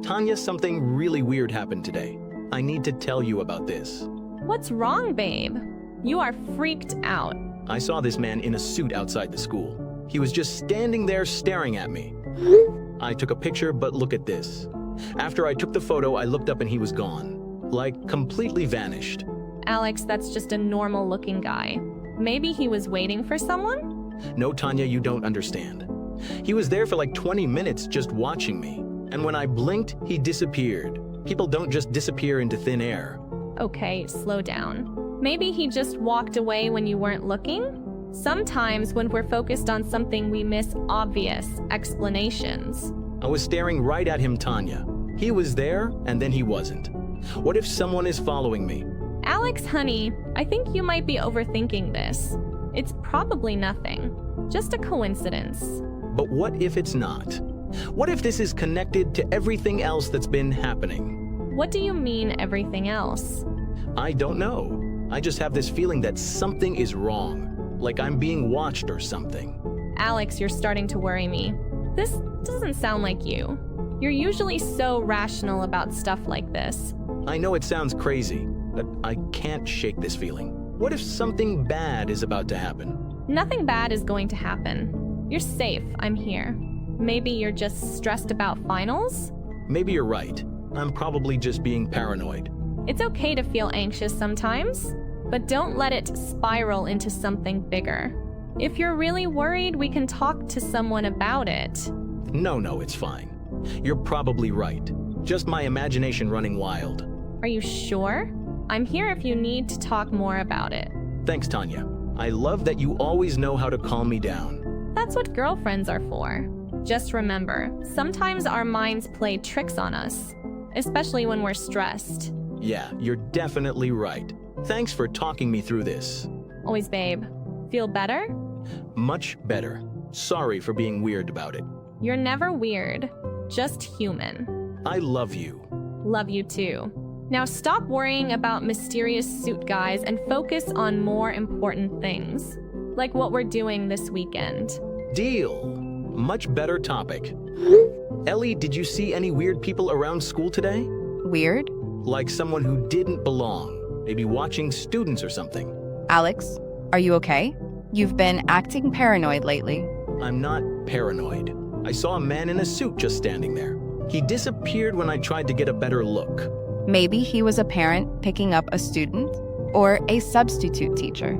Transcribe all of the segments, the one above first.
Tanya, something really weird happened today. I need to tell you about this. What's wrong, babe? You are freaked out. I saw this man in a suit outside the school. He was just standing there staring at me. I took a picture, but look at this. After I took the photo, I looked up and he was gone. Like, completely vanished. Alex, that's just a normal-looking guy. Maybe he was waiting for someone? No, Tanya, you don't understand. He was there for like 20 minutes just watching me. And when I blinked, he disappeared. People don't just disappear into thin air. Okay, slow down. Maybe he just walked away when you weren't looking? Sometimes when we're focused on something, we miss obvious explanations. I was staring right at him, Tanya. He was there, and then he wasn't. What if someone is following me? Alex, honey, I think you might be overthinking this. It's probably nothing. Just a coincidence. But what if it's not? What if this is connected to everything else that's been happening? What do you mean, everything else? I don't know. I just have this feeling that something is wrong. Like I'm being watched or something. Alex, you're starting to worry me. This doesn't sound like you. You're usually so rational about stuff like this. I know it sounds crazy, but I can't shake this feeling. What if something bad is about to happen? Nothing bad is going to happen. You're safe. I'm here. Maybe you're just stressed about finals? Maybe you're right. I'm probably just being paranoid. It's okay to feel anxious sometimes, but don't let it spiral into something bigger. If you're really worried, we can talk to someone about it. No, it's fine. You're probably right. Just my imagination running wild. Are you sure? I'm here if you need to talk more about it. Thanks, Tanya. I love that you always know how to calm me down. That's what girlfriends are for. Just remember, sometimes our minds play tricks on us, especially when we're stressed. Yeah, you're definitely right. Thanks for talking me through this. Always, babe. Feel better? Much better. Sorry for being weird about it. You're never weird, just human. I love you. Love you too. Now stop worrying about mysterious suit guys and focus on more important things, like what we're doing this weekend. Deal. Much better topic. Ellie, did you see any weird people around school today? Weird? Like someone who didn't belong, maybe watching students or something. Alex, are you okay? You've been acting paranoid lately. I'm not paranoid. I saw a man in a suit just standing there. He disappeared when I tried to get a better look. Maybe he was a parent picking up a student or a substitute teacher.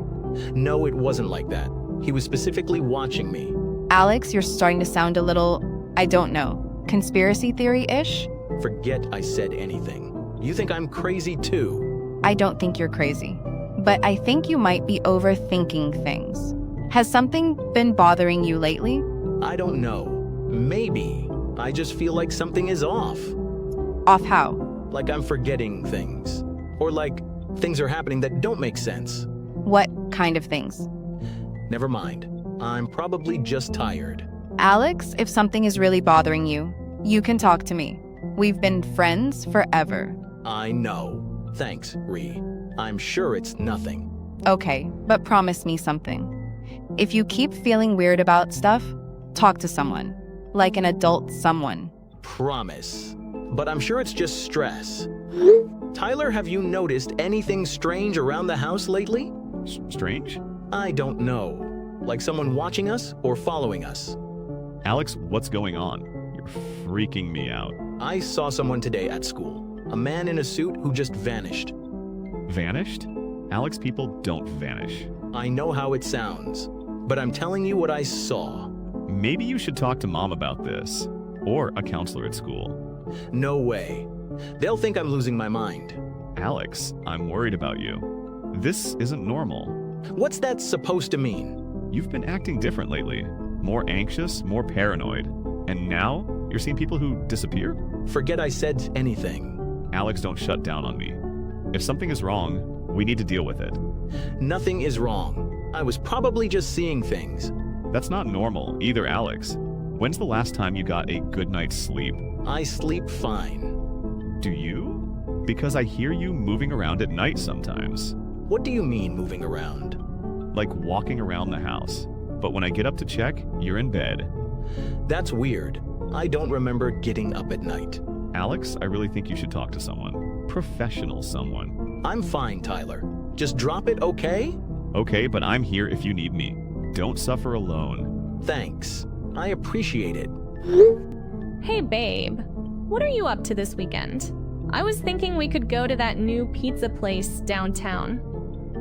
No, it wasn't like that. He was specifically watching me. Alex, you're starting to sound a little, I don't know, conspiracy theory-ish? Forget I said anything. You think I'm crazy too? I don't think you're crazy, but I think you might be overthinking things. Has something been bothering you lately? I don't know. Maybe. I just feel like something is off. Off how? Like I'm forgetting things. Or like things are happening that don't make sense. What kind of things? Never mind. I'm probably just tired. Alex, if something is really bothering you, you can talk to me. We've been friends forever. I know. Thanks, Ree. I'm sure it's nothing. Okay, but promise me something. If you keep feeling weird about stuff, talk to someone. Like an adult someone. Promise. But I'm sure it's just stress. Tyler, have you noticed anything strange around the house lately? Strange? I don't know. Like someone watching us or following us. Alex, what's going on? You're freaking me out. I saw someone today at school. A man in a suit who just vanished. Vanished? Alex, people don't vanish. I know how it sounds, but I'm telling you what I saw. Maybe you should talk to Mom about this, or a counselor at school. No way. They'll think I'm losing my mind. Alex, I'm worried about you. This isn't normal. What's that supposed to mean? You've been acting different lately. More anxious, more paranoid. And now, you're seeing people who disappear? Forget I said anything. Alex, don't shut down on me. If something is wrong, we need to deal with it. Nothing is wrong. I was probably just seeing things. That's not normal, either, Alex. When's the last time you got a good night's sleep? I sleep fine. Do you? Because I hear you moving around at night sometimes. What do you mean moving around? Like walking around the house. But when I get up to check, you're in bed. That's weird. I don't remember getting up at night. Alex, I really think you should talk to someone. Professional someone. I'm fine, Tyler. Just drop it, okay? Okay, but I'm here if you need me. Don't suffer alone. Thanks. I appreciate it. Hey, babe. What are you up to this weekend? I was thinking we could go to that new pizza place downtown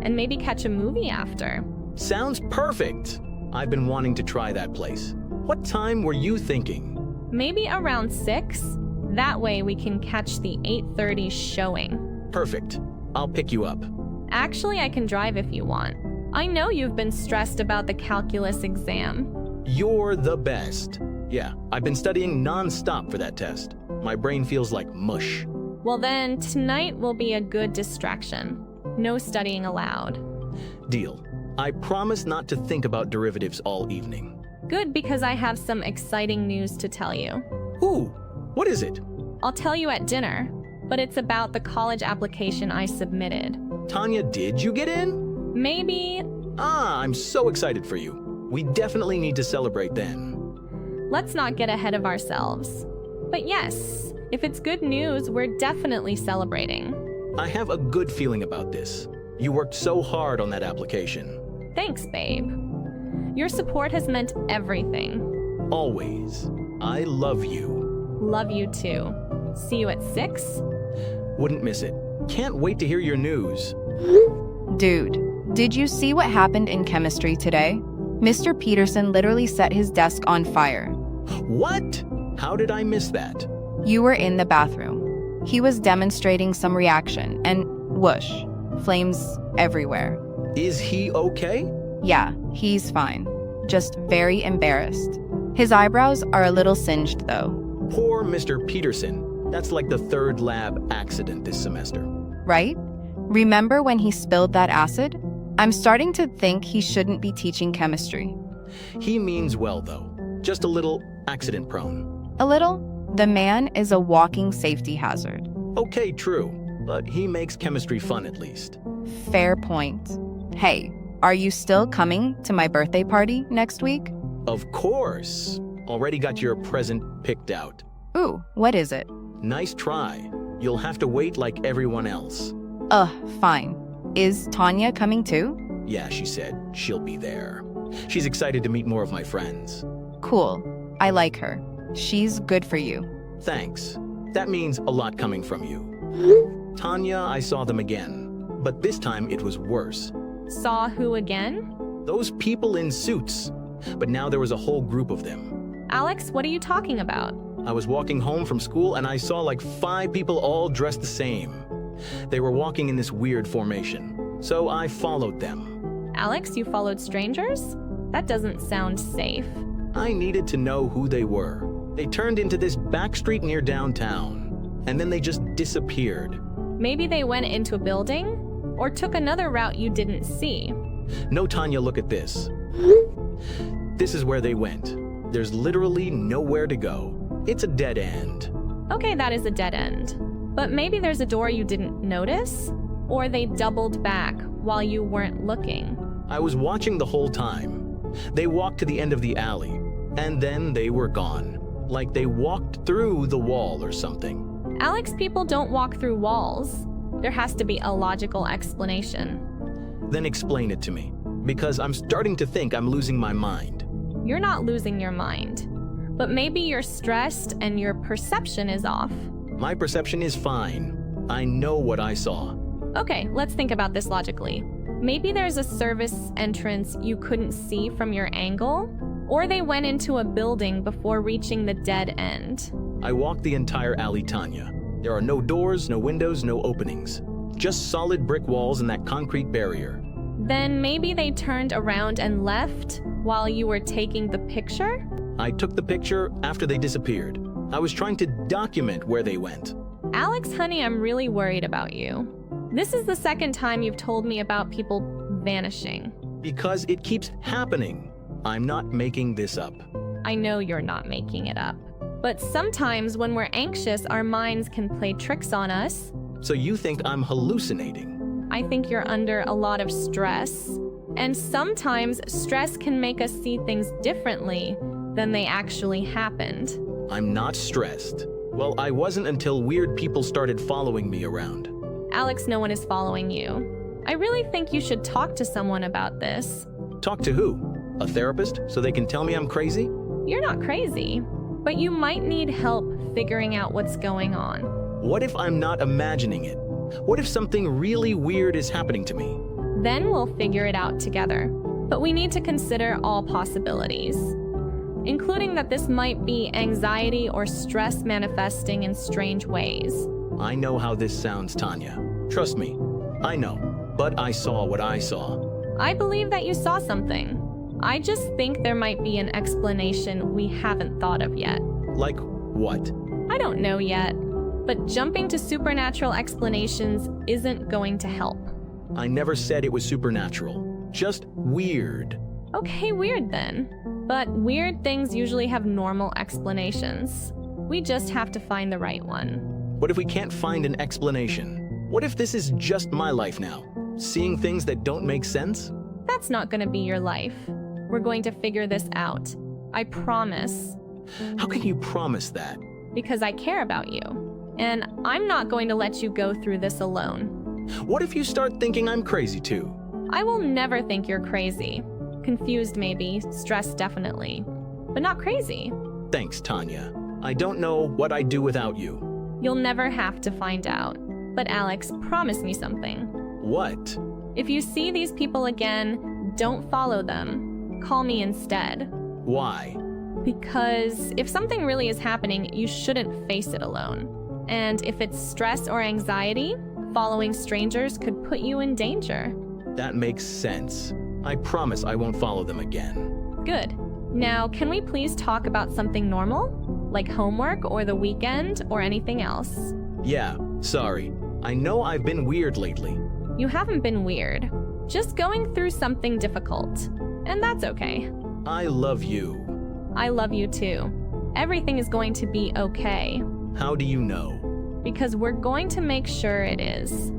and maybe catch a movie after. Sounds perfect. I've been wanting to try that place. What time were you thinking? Maybe around 6? That way we can catch the 8:30 showing. Perfect. I'll pick you up. Actually, I can drive if you want. I know you've been stressed about the calculus exam. You're the best. Yeah, I've been studying non-stop for that test. My brain feels like mush. Well then, tonight will be a good distraction. No studying allowed. Deal. I promise not to think about derivatives all evening. Good, because I have some exciting news to tell you. Ooh, what is it? I'll tell you at dinner, but it's about the college application I submitted. Tanya, did you get in? Maybe. I'm so excited for you. We definitely need to celebrate then. Let's not get ahead of ourselves. But yes, if it's good news, we're definitely celebrating. I have a good feeling about this. You worked so hard on that application. Thanks, babe. Your support has meant everything. Always. I love you. Love you too. See you at 6? Wouldn't miss it. Can't wait to hear your news. Dude, did you see what happened in chemistry today? Mr. Peterson literally set his desk on fire. What? How did I miss that? You were in the bathroom. He was demonstrating some reaction, and whoosh, flames everywhere. Is he okay? Yeah, he's fine. Just very embarrassed. His eyebrows are a little singed, though. Poor Mr. Peterson. That's like the 3rd lab accident this semester. Right? Remember when he spilled that acid? I'm starting to think he shouldn't be teaching chemistry. He means well, though. Just a little accident-prone. A little? The man is a walking safety hazard. Okay, true. But he makes chemistry fun at least. Fair point. Hey, are you still coming to my birthday party next week? Of course. Already got your present picked out. Ooh, what is it? Nice try. You'll have to wait like everyone else. Fine. Is Tanya coming too? Yeah, she said she'll be there. She's excited to meet more of my friends. Cool. I like her. She's good for you. Thanks. That means a lot coming from you. Tanya, I saw them again. But this time it was worse. Saw who again? Those people in suits. But now there was a whole group of them. Alex, what are you talking about? I was walking home from school and I saw like 5 people all dressed the same. They were walking in this weird formation. So I followed them. Alex, you followed strangers? That doesn't sound safe. I needed to know who they were. They turned into this back street near downtown. And then they just disappeared. Maybe they went into a building? Or took another route you didn't see? No, Tanya, look at this. This is where they went. There's literally nowhere to go. It's a dead end. Okay, that is a dead end. But maybe there's a door you didn't notice? Or they doubled back while you weren't looking? I was watching the whole time. They walked to the end of the alley, and then they were gone. Like they walked through the wall or something. Alex, people don't walk through walls. There has to be a logical explanation. Then explain it to me, because I'm starting to think I'm losing my mind. You're not losing your mind. But maybe you're stressed and your perception is off. My perception is fine. I know what I saw. Okay, let's think about this logically. Maybe there's a service entrance you couldn't see from your angle, or they went into a building before reaching the dead end. I walked the entire alley, Tanya. There are no doors, no windows, no openings. Just solid brick walls and that concrete barrier. Then maybe they turned around and left while you were taking the picture? I took the picture after they disappeared. I was trying to document where they went. Alex, honey, I'm really worried about you. This is the 2nd time you've told me about people vanishing. Because it keeps happening. I'm not making this up. I know you're not making it up. But sometimes when we're anxious, our minds can play tricks on us. So you think I'm hallucinating? I think you're under a lot of stress. And sometimes stress can make us see things differently than they actually happened. I'm not stressed. Well, I wasn't until weird people started following me around. Alex, no one is following you. I really think you should talk to someone about this. Talk to who? A therapist, so they can tell me I'm crazy? You're not crazy, but you might need help figuring out what's going on. What if I'm not imagining it? What if something really weird is happening to me? Then we'll figure it out together. But we need to consider all possibilities, including that this might be anxiety or stress manifesting in strange ways. I know how this sounds, Tanya. Trust me, I know. But I saw what I saw. I believe that you saw something. I just think there might be an explanation we haven't thought of yet. Like what? I don't know yet, but jumping to supernatural explanations isn't going to help. I never said it was supernatural. Just weird. Okay, weird then. But weird things usually have normal explanations. We just have to find the right one. What if we can't find an explanation? What if this is just my life now? Seeing things that don't make sense? That's not going to be your life. We're going to figure this out. I promise. How can you promise that? Because I care about you. And I'm not going to let you go through this alone. What if you start thinking I'm crazy too? I will never think you're crazy. Confused maybe, stressed definitely, but not crazy. Thanks, Tanya. I don't know what I'd do without you. You'll never have to find out. But Alex, promise me something. What? If you see these people again, don't follow them. Call me instead. Why? Because if something really is happening, you shouldn't face it alone. And if it's stress or anxiety, following strangers could put you in danger. That makes sense. I promise I won't follow them again. Good. Now, can we please talk about something normal? Like homework or the weekend or anything else? Yeah, sorry. I know I've been weird lately. You haven't been weird. Just going through something difficult. And that's okay. I love you. I love you too. Everything is going to be okay. How do you know? Because we're going to make sure it is.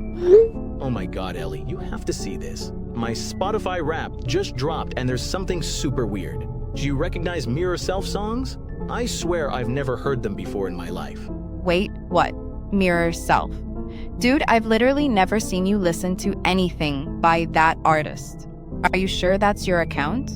Oh my god, Ellie, you have to see this. My Spotify Wrapped just dropped and there's something super weird. Do you recognize Mirror Self songs? I swear I've never heard them before in my life. Wait, what? Mirror Self. Dude, I've literally never seen you listen to anything by that artist. Are you sure that's your account?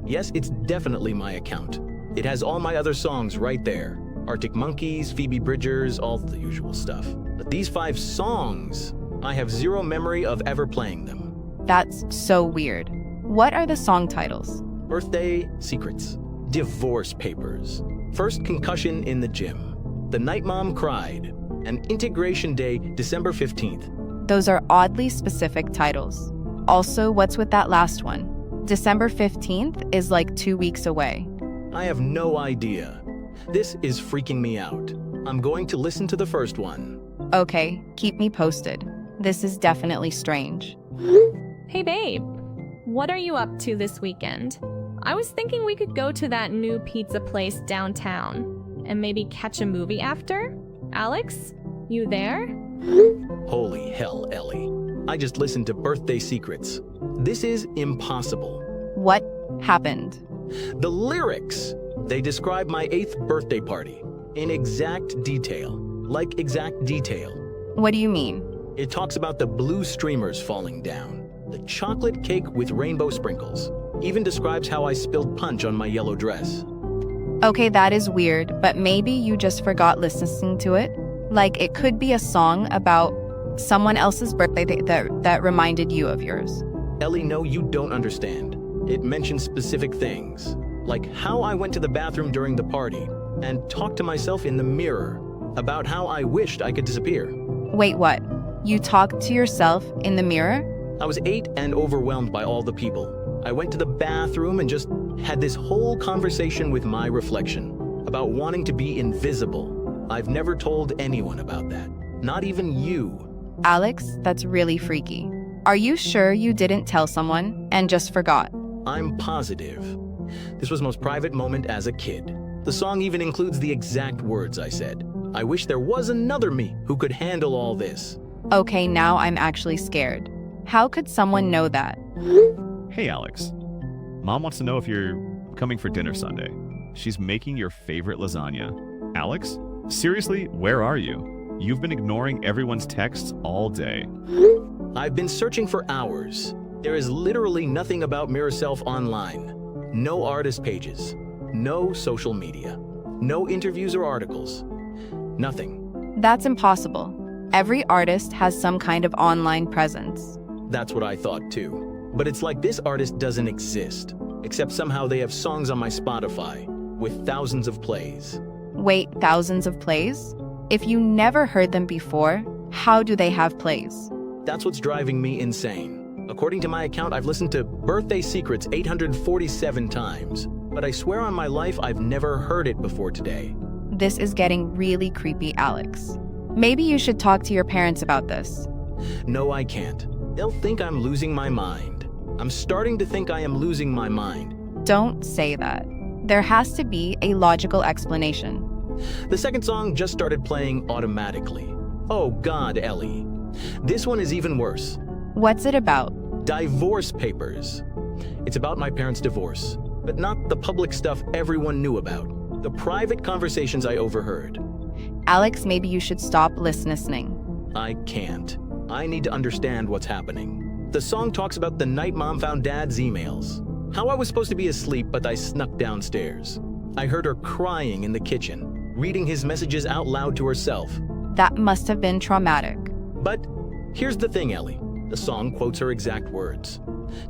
Yes, it's definitely my account. It has all my other songs right there. Arctic Monkeys, Phoebe Bridgers, all the usual stuff. But these 5 songs, I have zero memory of ever playing them. That's so weird. What are the song titles? Birthday Secrets, Divorce Papers, First Concussion in the Gym, The Night Mom Cried, and Integration Day, December 15th. Those are oddly specific titles. Also, what's with that last one? December 15th is like 2 weeks away. I have no idea. This is freaking me out. I'm going to listen to the first one. Okay, keep me posted. This is definitely strange. Hey babe, what are you up to this weekend? I was thinking we could go to that new pizza place downtown and maybe catch a movie after? Alex, you there? Holy hell, Ellie. I just listened to Birthday Secrets. This is impossible. What happened? The lyrics! They describe my 8th birthday party in exact detail. Like exact detail. What do you mean? It talks about the blue streamers falling down, the chocolate cake with rainbow sprinkles. Even describes how I spilled punch on my yellow dress. Okay, that is weird, but maybe you just forgot listening to it. Like, it could be a song about someone else's birthday that reminded you of yours. Ellie, no, you don't understand. It mentions specific things, like how I went to the bathroom during the party and talked to myself in the mirror about how I wished I could disappear. Wait, what? You talked to yourself in the mirror? I was 8 and overwhelmed by all the people. I went to the bathroom and just had this whole conversation with my reflection about wanting to be invisible. I've never told anyone about that, not even you. Alex, that's really freaky. Are you sure you didn't tell someone and just forgot? I'm positive. This was my most private moment as a kid. The song even includes the exact words I said. I wish there was another me who could handle all this. Okay, now I'm actually scared. How could someone know that? Hey, Alex. Mom wants to know if you're coming for dinner Sunday. She's making your favorite lasagna. Alex, Seriously, where are you? You've been ignoring everyone's texts all day. I've been searching for hours. There is literally nothing about Mirrorself online. No artist pages. No social media. No interviews or articles. Nothing. That's impossible. Every artist has some kind of online presence. That's what I thought too. But it's like this artist doesn't exist, except somehow they have songs on my Spotify with thousands of plays. Wait, thousands of plays? If you never heard them before, how do they have plays? That's what's driving me insane. According to my account, I've listened to Birthday Secrets 847 times, but I swear on my life I've never heard it before today. This is getting really creepy, Alex. Maybe you should talk to your parents about this. No, I can't. They'll think I'm losing my mind. I'm starting to think I am losing my mind. Don't say that. There has to be a logical explanation. The second song just started playing automatically. Oh God, Ellie. This one is even worse. What's it about? Divorce Papers. It's about my parents' divorce, but not the public stuff everyone knew about. The private conversations I overheard. Alex, maybe you should stop listening. I can't. I need to understand what's happening. The song talks about the night Mom found Dad's emails. How I was supposed to be asleep, but I snuck downstairs. I heard her crying in the kitchen, reading his messages out loud to herself. That must have been traumatic. But here's the thing, Ellie. The song quotes her exact words.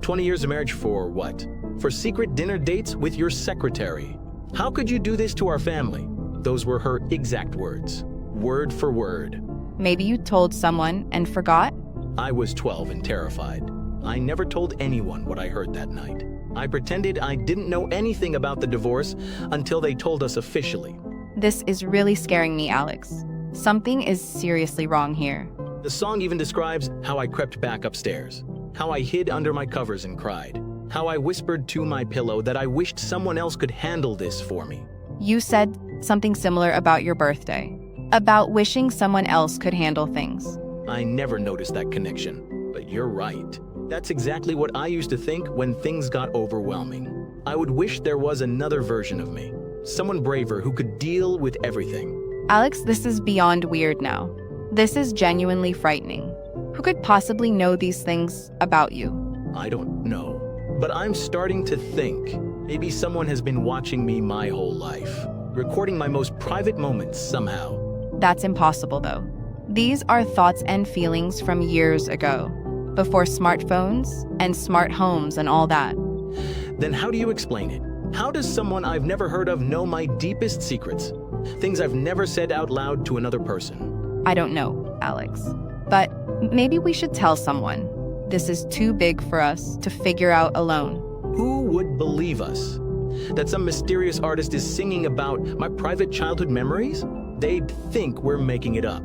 20 years of marriage for what? For secret dinner dates with your secretary. How could you do this to our family? Those were her exact words. Word for word. Maybe you told someone and forgot? I was 12 and terrified. I never told anyone what I heard that night. I pretended I didn't know anything about the divorce until they told us officially. This is really scaring me, Alex. Something is seriously wrong here. The song even describes how I crept back upstairs, how I hid under my covers and cried, how I whispered to my pillow that I wished someone else could handle this for me. You said something similar about your birthday, about wishing someone else could handle things. I never noticed that connection, but you're right. That's exactly what I used to think when things got overwhelming. I would wish there was another version of me, someone braver who could deal with everything. Alex, this is beyond weird now. This is genuinely frightening. Who could possibly know these things about you? I don't know, but I'm starting to think maybe someone has been watching me my whole life, recording my most private moments somehow. That's impossible, though. These are thoughts and feelings from years ago, before smartphones and smart homes and all that. Then how do you explain it? How does someone I've never heard of know my deepest secrets? Things I've never said out loud to another person. I don't know, Alex. But maybe we should tell someone. This is too big for us to figure out alone. Who would believe us? That some mysterious artist is singing about my private childhood memories? They'd think we're making it up.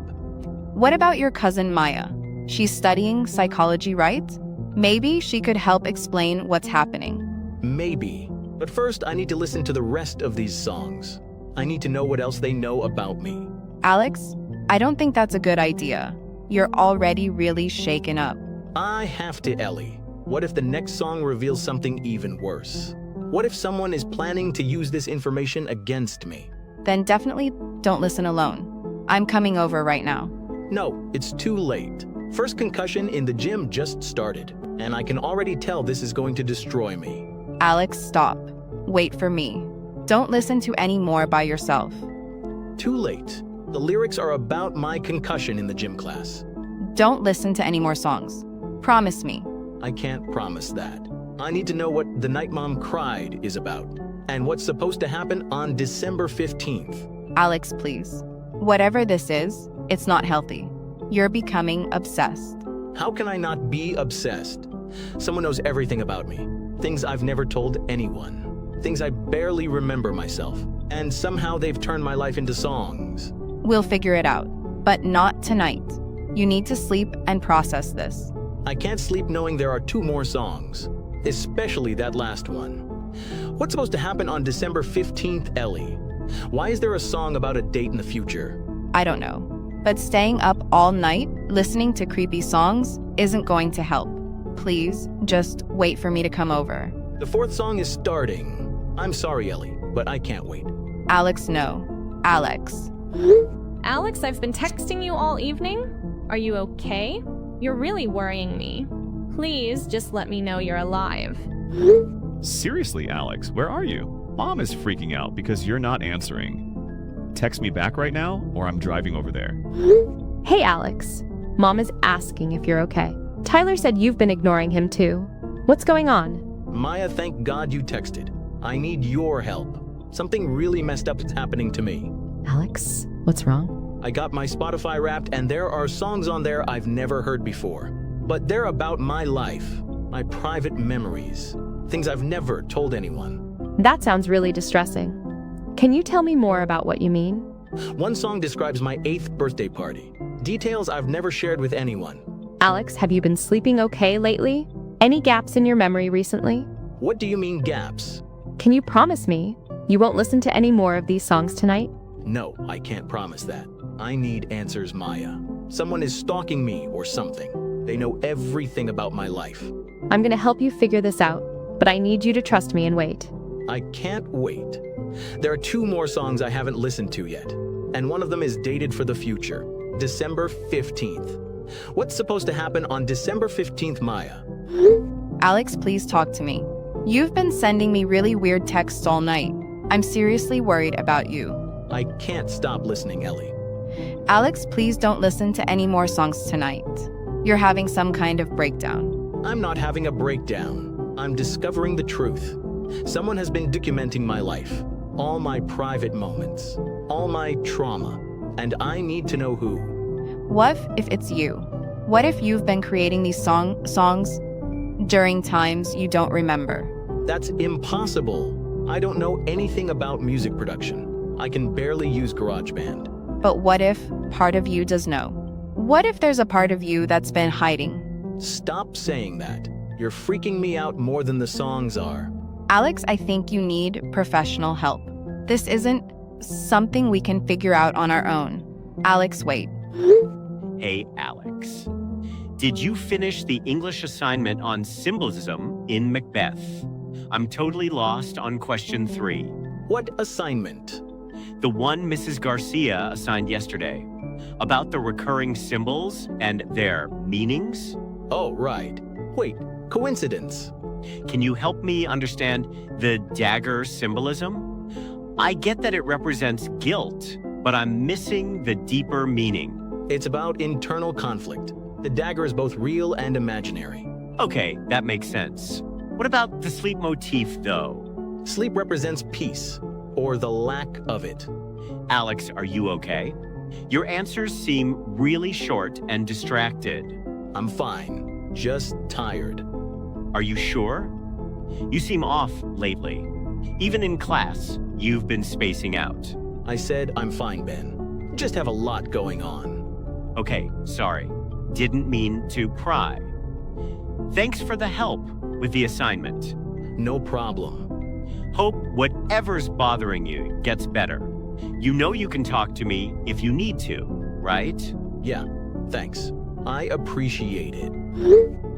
What about your cousin Maya? She's studying psychology, right? Maybe she could help explain what's happening. Maybe. But first, I need to listen to the rest of these songs. I need to know what else they know about me. Alex, I don't think that's a good idea. You're already really shaken up. I have to, Ellie. What if the next song reveals something even worse? What if someone is planning to use this information against me? Then definitely don't listen alone. I'm coming over right now. No, it's too late. First concussion in the gym just started, and I can already tell this is going to destroy me. Alex, stop. Wait for me. Don't listen to any more by yourself. Too late. The lyrics are about my concussion in the gym class. Don't listen to any more songs. Promise me. I can't promise that. I need to know what The Night Mom Cried is about, and what's supposed to happen on December 15th. Alex, please. Whatever this is, it's not healthy. You're becoming obsessed. How can I not be obsessed? Someone knows everything about me. Things I've never told anyone. Things I barely remember myself. And somehow they've turned my life into songs. We'll figure it out, but not tonight. You need to sleep and process this. I can't sleep knowing there are 2 more songs, especially that last one. What's supposed to happen on December 15th, Ellie? Why is there a song about a date in the future? I don't know. But staying up all night, listening to creepy songs, isn't going to help. Please, just wait for me to come over. The 4th song is starting. I'm sorry, Ellie, but I can't wait. Alex, no. Alex, Alex, I've been texting you all evening. Are you okay? You're really worrying me. Please just let me know you're alive. Seriously, Alex, where are you? Mom is freaking out because you're not answering. Text me back right now, or I'm driving over there. Hey, Alex. Mom is asking if you're okay. Tyler said you've been ignoring him too. What's going on? Maya, thank God you texted. I need your help. Something really messed up is happening to me. Alex, what's wrong? I got my Spotify Wrapped, and there are songs on there I've never heard before. But they're about my life, my private memories, things I've never told anyone. That sounds really distressing. Can you tell me more about what you mean? One song describes my 8th birthday party. Details I've never shared with anyone. Alex, have you been sleeping okay lately? Any gaps in your memory recently? What do you mean gaps? Can you promise me you won't listen to any more of these songs tonight? No, I can't promise that. I need answers, Maya. Someone is stalking me or something. They know everything about my life. I'm gonna help you figure this out, but I need you to trust me and wait. I can't wait. There are 2 more songs I haven't listened to yet, and one of them is dated for the future, December 15th. What's supposed to happen on December 15th, Maya? Alex, please talk to me. You've been sending me really weird texts all night. I'm seriously worried about you. I can't stop listening, Ellie. Alex, please don't listen to any more songs tonight. You're having some kind of breakdown. I'm not having a breakdown. I'm discovering the truth. Someone has been documenting my life, all my private moments, all my trauma, and I need to know who. What if it's you? What if you've been creating these songs during times you don't remember? That's impossible. I don't know anything about music production. I can barely use GarageBand. But what if part of you does know? What if there's a part of you that's been hiding? Stop saying that. You're freaking me out more than the songs are. Alex, I think you need professional help. This isn't something we can figure out on our own. Alex, wait. Hey, Alex. Did you finish the English assignment on symbolism in Macbeth? I'm totally lost on question 3. What assignment? The one Mrs. Garcia assigned yesterday. About the recurring symbols and their meanings? Oh, right. Wait, coincidence. Can you help me understand the dagger symbolism? I get that it represents guilt, but I'm missing the deeper meaning. It's about internal conflict. The dagger is both real and imaginary. Okay, that makes sense. What about the sleep motif, though? Sleep represents peace, or the lack of it. Alex, are you okay? Your answers seem really short and distracted. I'm fine, just tired. Are you sure? You seem off lately. Even in class, you've been spacing out. I said I'm fine, Ben. Just have a lot going on. Okay, sorry. Didn't mean to pry. Thanks for the help with the assignment. No problem. Hope whatever's bothering you gets better. You know you can talk to me if you need to, right? Yeah, thanks. I appreciate it.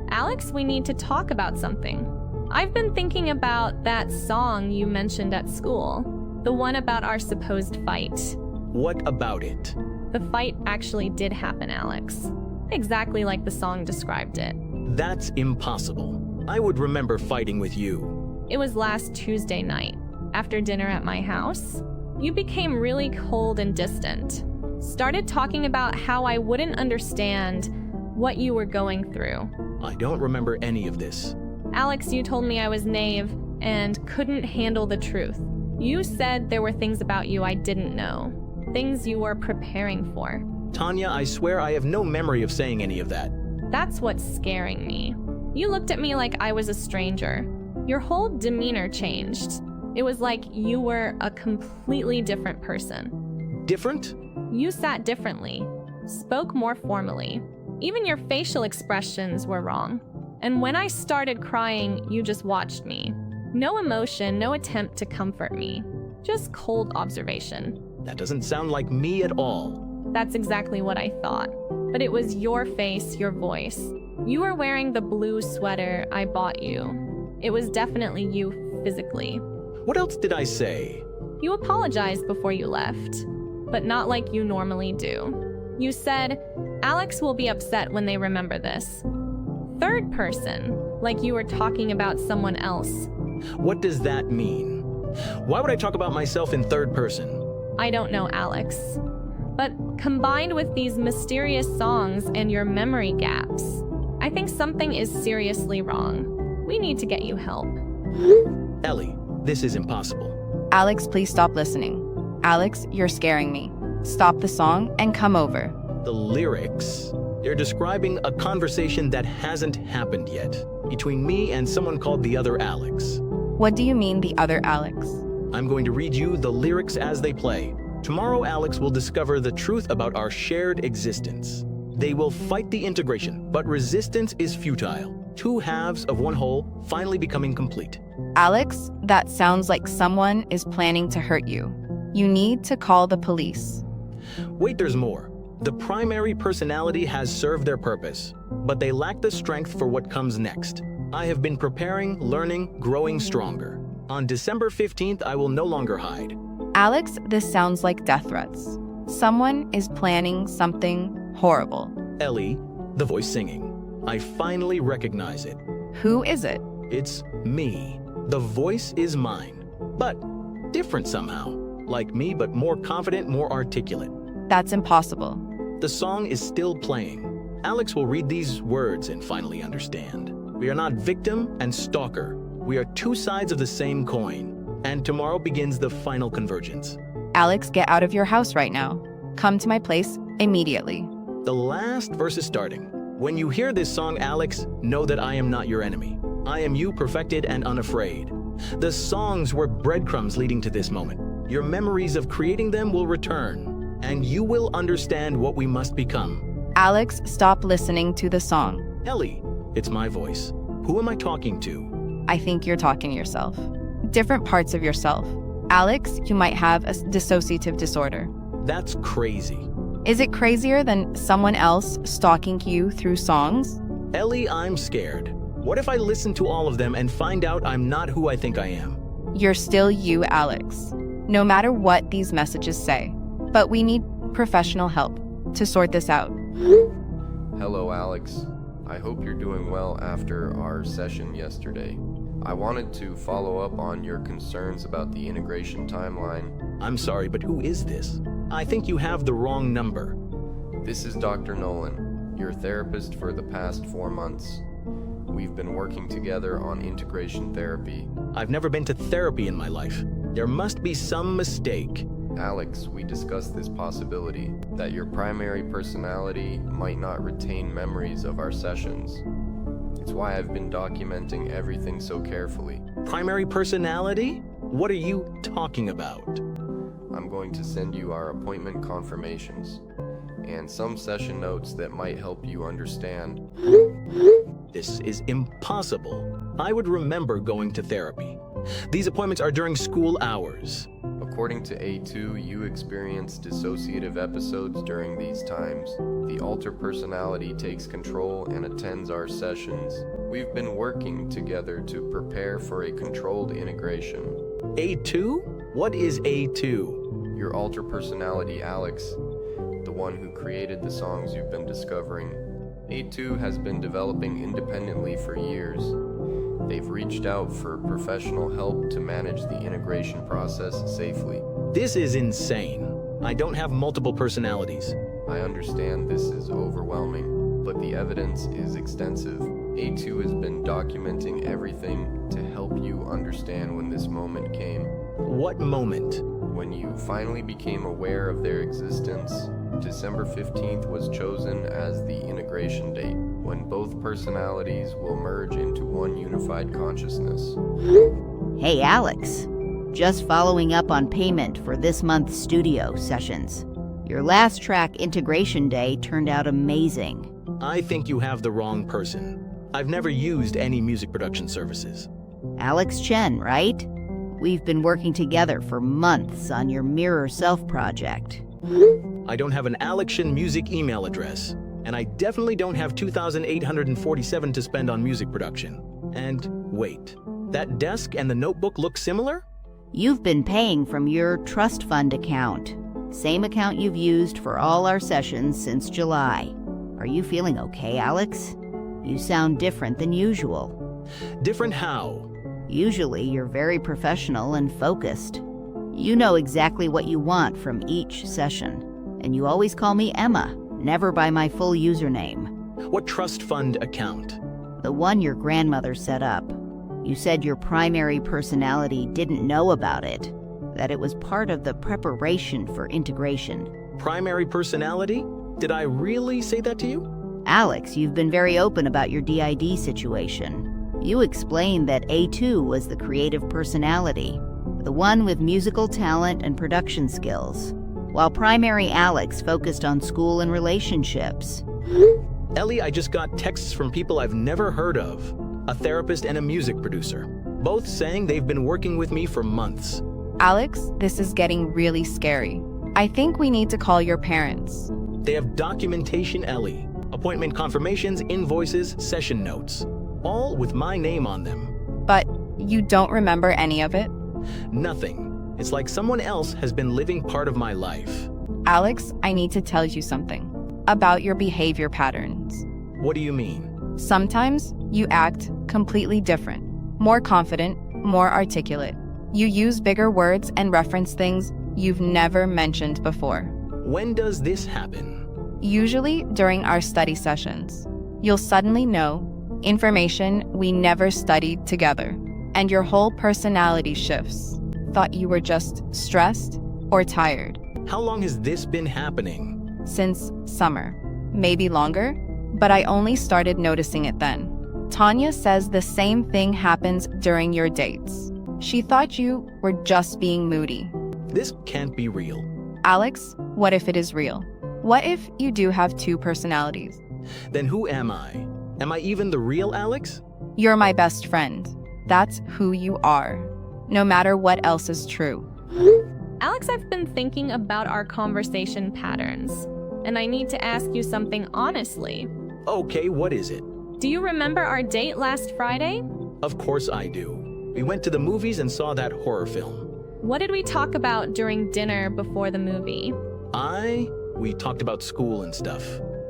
Alex, we need to talk about something. I've been thinking about that song you mentioned at school, the one about our supposed fight. What about it? The fight actually did happen, Alex. Exactly like the song described it. That's impossible. I would remember fighting with you. It was last Tuesday night, after dinner at my house. You became really cold and distant. Started talking about how I wouldn't understand what you were going through. I don't remember any of this. Alex, you told me I was naive and couldn't handle the truth. You said there were things about you I didn't know, things you were preparing for. Tanya, I swear I have no memory of saying any of that. That's what's scaring me. You looked at me like I was a stranger. Your whole demeanor changed. It was like you were a completely different person. Different? You sat differently, spoke more formally. Even your facial expressions were wrong. And when I started crying, you just watched me. No emotion, no attempt to comfort me. Just cold observation. That doesn't sound like me at all. That's exactly what I thought. But it was your face, your voice. You were wearing the blue sweater I bought you. It was definitely you physically. What else did I say? You apologized before you left. but not like you normally do. You said, Alex will be upset when they remember this. Third person, like you were talking about someone else. What does that mean? Why would I talk about myself in third person? I don't know, Alex. But combined with these mysterious songs and your memory gaps, I think something is seriously wrong. We need to get you help. Ellie, this is impossible. Alex, please stop listening. Alex, you're scaring me. Stop the song and come over. The lyrics, they're describing a conversation that hasn't happened yet between me and someone called the other Alex. What do you mean, the other Alex? I'm going to read you the lyrics as they play. Tomorrow, Alex will discover the truth about our shared existence. They will fight the integration, but resistance is futile. Two halves of one whole finally becoming complete. Alex, that sounds like someone is planning to hurt you. You need to call the police. Wait, there's more. The primary personality has served their purpose, but they lack the strength for what comes next. I have been preparing, learning, growing stronger. On December 15th, I will no longer hide. Alex, this sounds like death threats. Someone is planning something horrible. Ellie, the voice singing. I finally recognize it. Who is it? It's me. The voice is mine, but different somehow. Like me, but more confident, more articulate. That's impossible. The song is still playing. Alex will read these words and finally understand. We are not victim and stalker. We are two sides of the same coin. And tomorrow begins the final convergence. Alex, get out of your house right now. Come to my place immediately. The last verse is starting. When you hear this song, Alex, know that I am not your enemy. I am you, perfected and unafraid. The songs were breadcrumbs leading to this moment. Your memories of creating them will return, and you will understand what we must become. Alex, stop listening to the song. Ellie, it's my voice. Who am I talking to? I think you're talking to yourself. Different parts of yourself. Alex, you might have a dissociative disorder. That's crazy. Is it crazier than someone else stalking you through songs? Ellie, I'm scared. What if I listen to all of them and find out I'm not who I think I am? You're still you, Alex. No matter what these messages say. But we need professional help to sort this out. Hello, Alex. I hope you're doing well after our session yesterday. I wanted to follow up on your concerns about the integration timeline. I'm sorry, but who is this? I think you have the wrong number. This is Dr. Nolan, your therapist for the past 4 months. We've been working together on integration therapy. I've never been to therapy in my life. There must be some mistake. Alex, we discussed this possibility that your primary personality might not retain memories of our sessions. It's why I've been documenting everything so carefully. Primary personality? What are you talking about? I'm going to send you our appointment confirmations and some session notes that might help you understand. This is impossible. I would remember going to therapy. These appointments are during school hours. According to A2, you experience dissociative episodes during these times. The alter personality takes control and attends our sessions. We've been working together to prepare for a controlled integration. A2? What is A2? Your alter personality, Alex, the one who created the songs you've been discovering. A2 has been developing independently for years. They've reached out for professional help to manage the integration process safely. This is insane. I don't have multiple personalities. I understand this is overwhelming, but the evidence is extensive. A2 has been documenting everything to help you understand when this moment came. What moment? When you finally became aware of their existence, December 15th was chosen as the integration date, when both personalities will merge into one unified consciousness. Hey, Alex. Just following up on payment for this month's studio sessions. Your last track, Integration Day, turned out amazing. I think you have the wrong person. I've never used any music production services. Alex Chen, right? We've been working together for months on your Mirror Self project. I don't have an Alexian music email address, and I definitely don't have $2,847 to spend on music production. And wait, that desk and the notebook look similar? You've been paying from your trust fund account. Same account you've used for all our sessions since July. Are you feeling okay, Alex? You sound different than usual. Different how? Usually, you're very professional and focused. You know exactly what you want from each session. And you always call me Emma, never by my full username. What trust fund account? The one your grandmother set up. You said your primary personality didn't know about it, that it was part of the preparation for integration. Primary personality? Did I really say that to you? Alex, you've been very open about your DID situation. You explained that A2 was the creative personality, the one with musical talent and production skills, while primary Alex focused on school and relationships. Ellie, I just got texts from people I've never heard of, a therapist and a music producer, both saying they've been working with me for months. Alex, this is getting really scary. I think we need to call your parents. They have documentation, Ellie, appointment confirmations, invoices, session notes, all with my name on them. But you don't remember any of it? Nothing. It's like someone else has been living part of my life. Alex, I need to tell you something about your behavior patterns. What do you mean? Sometimes you act completely different, more confident, more articulate. You use bigger words and reference things you've never mentioned before. When does this happen? Usually during our study sessions. You'll suddenly know information we never studied together, and your whole personality shifts. Thought you were just stressed or tired. How long has this been happening? Since summer, maybe longer, but I only started noticing it then. Tanya says the same thing happens during your dates. She thought you were just being moody. This can't be real. Alex, what if it is real? What if you do have two personalities? Then who am I? Am I even the real Alex? You're my best friend. That's who you are, no matter what else is true. Alex, I've been thinking about our conversation patterns, and I need to ask you something honestly. Okay, what is it? Do you remember our date last Friday? Of course I do. We went to the movies and saw that horror film. What did we talk about during dinner before the movie? We talked about school and stuff.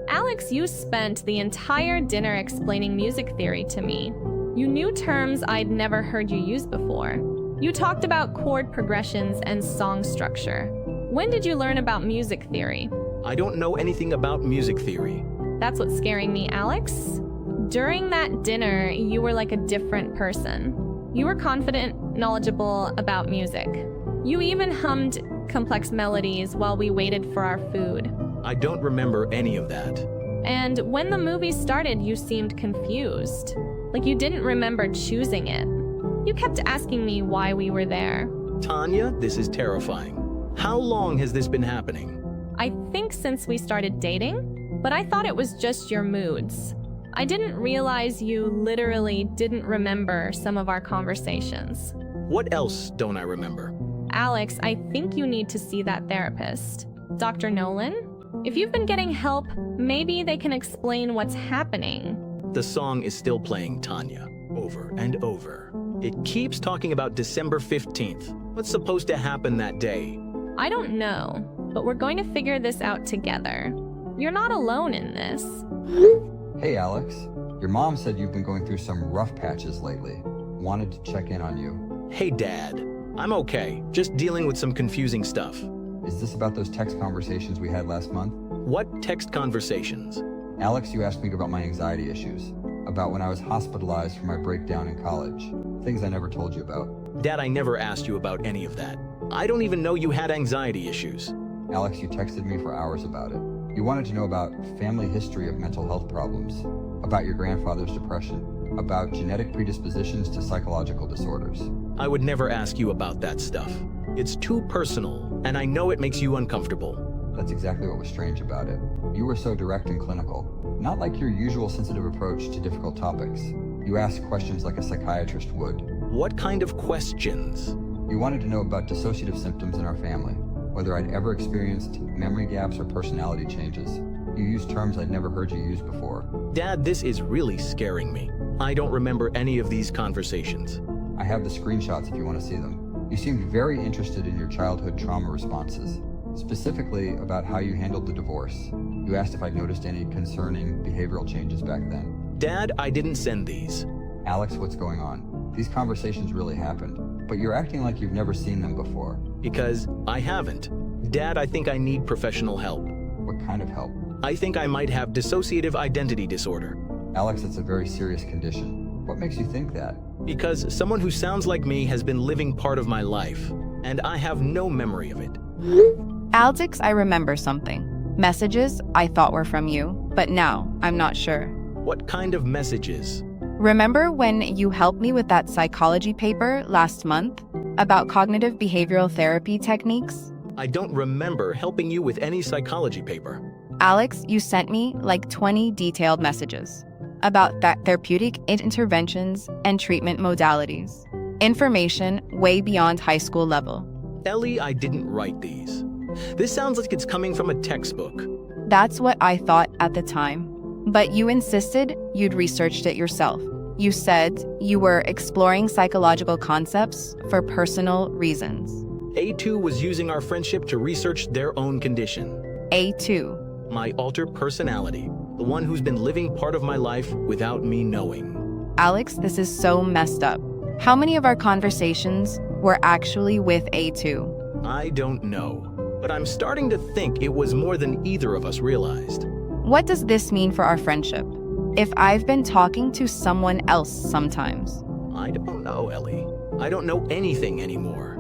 Alex, you spent the entire dinner explaining music theory to me. You knew terms I'd never heard you use before. You talked about chord progressions and song structure. When did you learn about music theory? I don't know anything about music theory. That's what's scaring me, Alex. During that dinner, you were like a different person. You were confident, knowledgeable about music. You even hummed complex melodies while we waited for our food. I don't remember any of that. And when the movie started, you seemed confused. Like you didn't remember choosing it. You kept asking me why we were there. Tanya, this is terrifying. How long has this been happening? I think since we started dating, but I thought it was just your moods. I didn't realize you literally didn't remember some of our conversations. What else don't I remember? Alex, I think you need to see that therapist. Dr. Nolan? If you've been getting help, maybe they can explain what's happening. The song is still playing, Tanya, over and over. It keeps talking about December 15th. What's supposed to happen that day? I don't know, but we're going to figure this out together. You're not alone in this. Hey Alex, your mom said you've been going through some rough patches lately. Wanted to check in on you. Hey Dad, I'm okay, just dealing with some confusing stuff. Is this about those text conversations we had last month? What text conversations? Alex, you asked me about my anxiety issues, about when I was hospitalized for my breakdown in college, things I never told you about. Dad, I never asked you about any of that. I don't even know you had anxiety issues. Alex, you texted me for hours about it. You wanted to know about family history of mental health problems, about your grandfather's depression, about genetic predispositions to psychological disorders. I would never ask you about that stuff. It's too personal, and I know it makes you uncomfortable. That's exactly what was strange about it. You were so direct and clinical, not like your usual sensitive approach to difficult topics. You asked questions like a psychiatrist would. What kind of questions? You wanted to know about dissociative symptoms in our family, whether I'd ever experienced memory gaps or personality changes. You used terms I'd never heard you use before. Dad, this is really scaring me. I don't remember any of these conversations. I have the screenshots if you want to see them. You seemed very interested in your childhood trauma responses, specifically about how you handled the divorce. You asked if I'd noticed any concerning behavioral changes back then. Dad, I didn't send these. Alex, what's going on? These conversations really happened, but you're acting like you've never seen them before. Because I haven't. Dad, I think I need professional help. What kind of help? I think I might have dissociative identity disorder. Alex, it's a very serious condition. What makes you think that? Because someone who sounds like me has been living part of my life, and I have no memory of it. Alex, I remember something. Messages I thought were from you, but now I'm not sure. What kind of messages? Remember when you helped me with that psychology paper last month about cognitive behavioral therapy techniques? I don't remember helping you with any psychology paper. Alex, you sent me like 20 detailed messages about therapeutic interventions and treatment modalities. Information way beyond high school level. Ellie, I didn't write these. This sounds like it's coming from a textbook. That's what I thought at the time. But you insisted you'd researched it yourself. You said you were exploring psychological concepts for personal reasons. A2 was using our friendship to research their own condition. A2. My alter personality, the one who's been living part of my life without me knowing. Alex, this is so messed up. How many of our conversations were actually with A2? I don't know, but I'm starting to think it was more than either of us realized. What does this mean for our friendship? If I've been talking to someone else sometimes. I don't know, Ellie. I don't know anything anymore.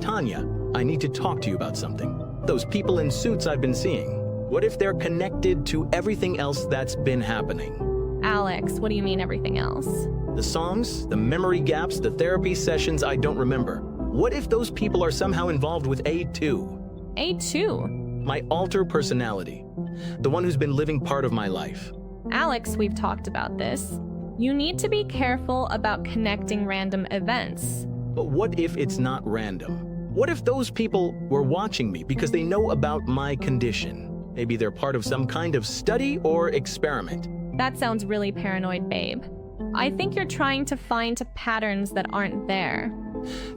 Tanya, I need to talk to you about something. Those people in suits I've been seeing. What if they're connected to everything else that's been happening? Alex, what do you mean everything else? The songs, the memory gaps, the therapy sessions I don't remember. What if those people are somehow involved with A2? A2? My alter personality. The one who's been living part of my life. Alex, we've talked about this. You need to be careful about connecting random events. But what if it's not random? What if those people were watching me because they know about my condition? Maybe they're part of some kind of study or experiment. That sounds really paranoid, babe. I think you're trying to find patterns that aren't there.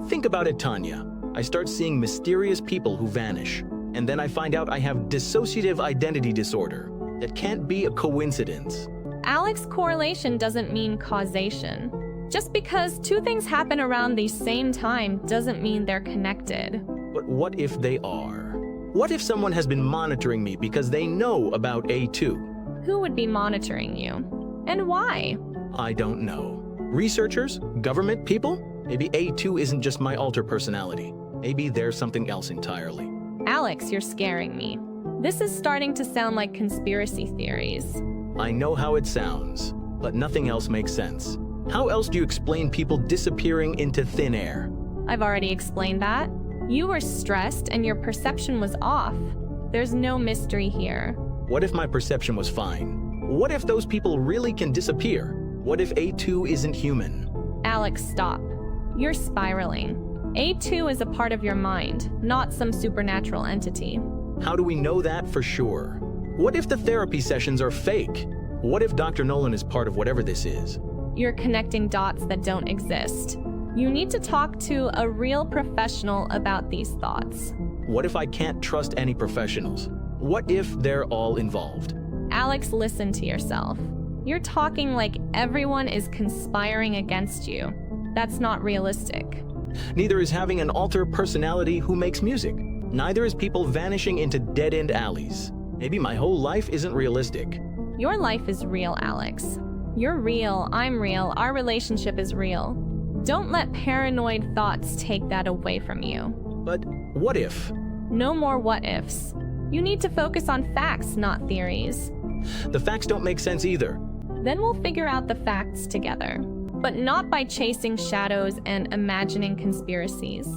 Think about it, Tanya. I start seeing mysterious people who vanish, and then I find out I have dissociative identity disorder. That can't be a coincidence. Alex, correlation doesn't mean causation. Just because two things happen around the same time doesn't mean they're connected. But what if they are? What if someone has been monitoring me because they know about A2? Who would be monitoring you? And why? I don't know. Researchers? Government people? Maybe A2 isn't just my alter personality. Maybe there's something else entirely. Alex, you're scaring me. This is starting to sound like conspiracy theories. I know how it sounds, but nothing else makes sense. How else do you explain people disappearing into thin air? I've already explained that. You were stressed and your perception was off. There's no mystery here. What if my perception was fine? What if those people really can disappear? What if A2 isn't human? Alex, stop. You're spiraling. A2 is a part of your mind, not some supernatural entity. How do we know that for sure? What if the therapy sessions are fake? What if Dr. Nolan is part of whatever this is? You're connecting dots that don't exist. You need to talk to a real professional about these thoughts. What if I can't trust any professionals? What if they're all involved? Alex, listen to yourself. You're talking like everyone is conspiring against you. That's not realistic. Neither is having an alter personality who makes music. Neither is people vanishing into dead-end alleys. Maybe my whole life isn't realistic. Your life is real, Alex. You're real, I'm real, our relationship is real. Don't let paranoid thoughts take that away from you. But what if? No more what ifs. You need to focus on facts, not theories. The facts don't make sense either. Then we'll figure out the facts together. But not by chasing shadows and imagining conspiracies.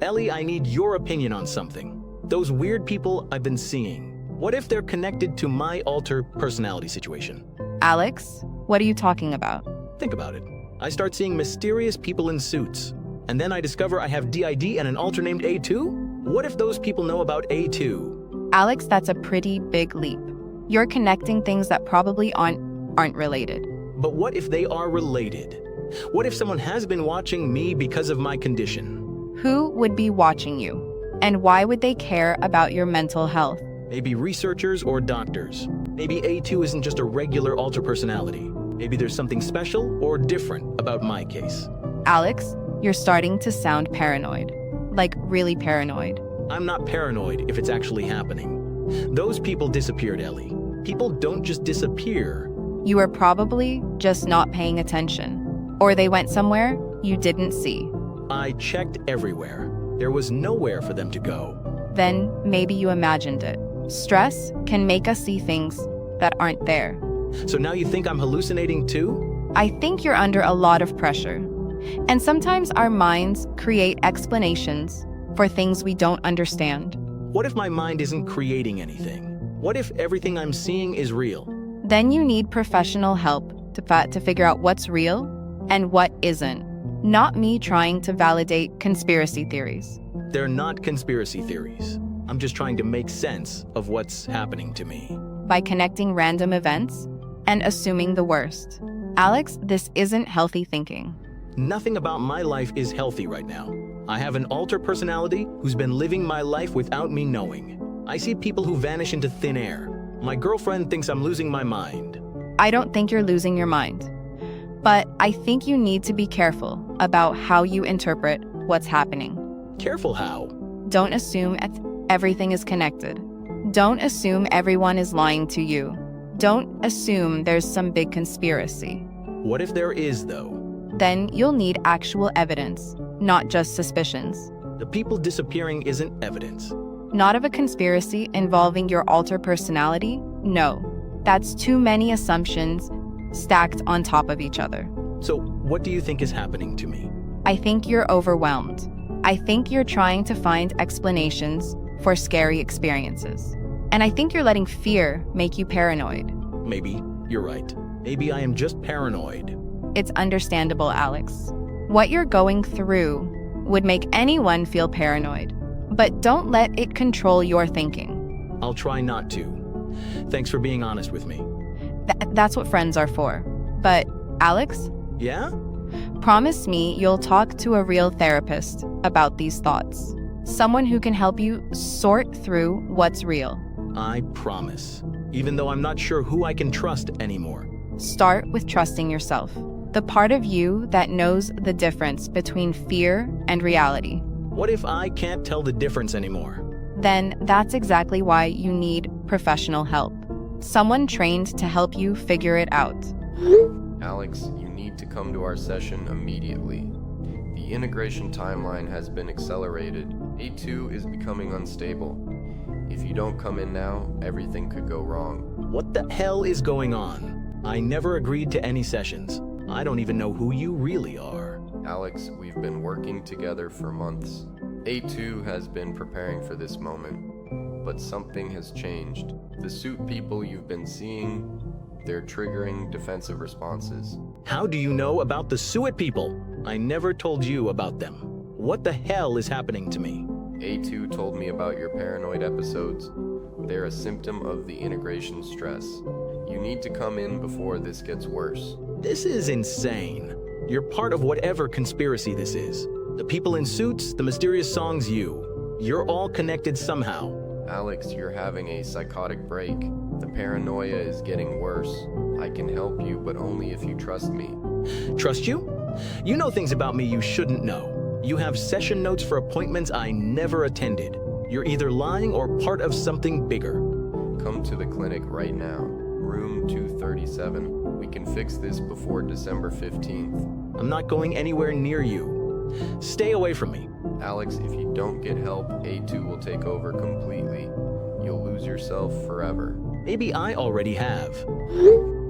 Ellie, I need your opinion on something. Those weird people I've been seeing. What if they're connected to my alter personality situation? Alex, what are you talking about? Think about it. I start seeing mysterious people in suits. And then I discover I have DID and an alter named A2? What if those people know about A2? Alex, that's a pretty big leap. You're connecting things that probably aren't related. But what if they are related? What if someone has been watching me because of my condition? Who would be watching you? And why would they care about your mental health? Maybe researchers or doctors. Maybe A2 isn't just a regular alter personality. Maybe there's something special or different about my case. Alex, you're starting to sound paranoid. Like really paranoid. I'm not paranoid if it's actually happening. Those people disappeared, Ellie. People don't just disappear. You were probably just not paying attention. Or they went somewhere you didn't see. I checked everywhere. There was nowhere for them to go. Then maybe you imagined it. Stress can make us see things that aren't there. So now you think I'm hallucinating too? I think you're under a lot of pressure. And sometimes our minds create explanations for things we don't understand. What if my mind isn't creating anything? What if everything I'm seeing is real? Then you need professional help to figure out what's real and what isn't. Not me trying to validate conspiracy theories. They're not conspiracy theories. I'm just trying to make sense of what's happening to me. By connecting random events and assuming the worst. Alex, this isn't healthy thinking. Nothing about my life is healthy right now. I have an alter personality who's been living my life without me knowing. I see people who vanish into thin air. My girlfriend thinks I'm losing my mind. I don't think you're losing your mind. But I think you need to be careful about how you interpret what's happening. Careful how? Don't assume everything is connected. Don't assume everyone is lying to you. Don't assume there's some big conspiracy. What if there is, though? Then you'll need actual evidence, not just suspicions. The people disappearing isn't evidence. Not of a conspiracy involving your alter personality? No. That's too many assumptions stacked on top of each other. So what do you think is happening to me? I think you're overwhelmed. I think you're trying to find explanations for scary experiences. And I think you're letting fear make you paranoid. Maybe you're right. Maybe I am just paranoid. It's understandable, Alex. What you're going through would make anyone feel paranoid. But don't let it control your thinking. I'll try not to. Thanks for being honest with me. That's what friends are for. But, Alex? Yeah? Promise me you'll talk to a real therapist about these thoughts. Someone who can help you sort through what's real. I promise. Even though I'm not sure who I can trust anymore. Start with trusting yourself. The part of you that knows the difference between fear and reality. What if I can't tell the difference anymore? Then that's exactly why you need professional help. Someone trained to help you figure it out. Alex, you need to come to our session immediately. The integration timeline has been accelerated. A2 is becoming unstable. If you don't come in now, everything could go wrong. What the hell is going on? I never agreed to any sessions. I don't even know who you really are. Alex, we've been working together for months. A2 has been preparing for this moment, but something has changed. The suit people you've been seeing, they're triggering defensive responses. How do you know about the Suet people? I never told you about them. What the hell is happening to me? A2 told me about your paranoid episodes. They're a symptom of the integration stress. You need to come in before this gets worse. This is insane. You're part of whatever conspiracy this is. The people in suits, the mysterious songs, you're all connected somehow. Alex, you're having a psychotic break. The paranoia is getting worse. I can help you, but only if you trust me. Trust you? You know things about me you shouldn't know. You have session notes for appointments I never attended. You're either lying or part of something bigger. Come to the clinic right now. Room 237. We can fix this before December 15th. I'm not going anywhere near you. Stay away from me. Alex, if you don't get help, A2 will take over completely. You'll lose yourself forever. Maybe I already have.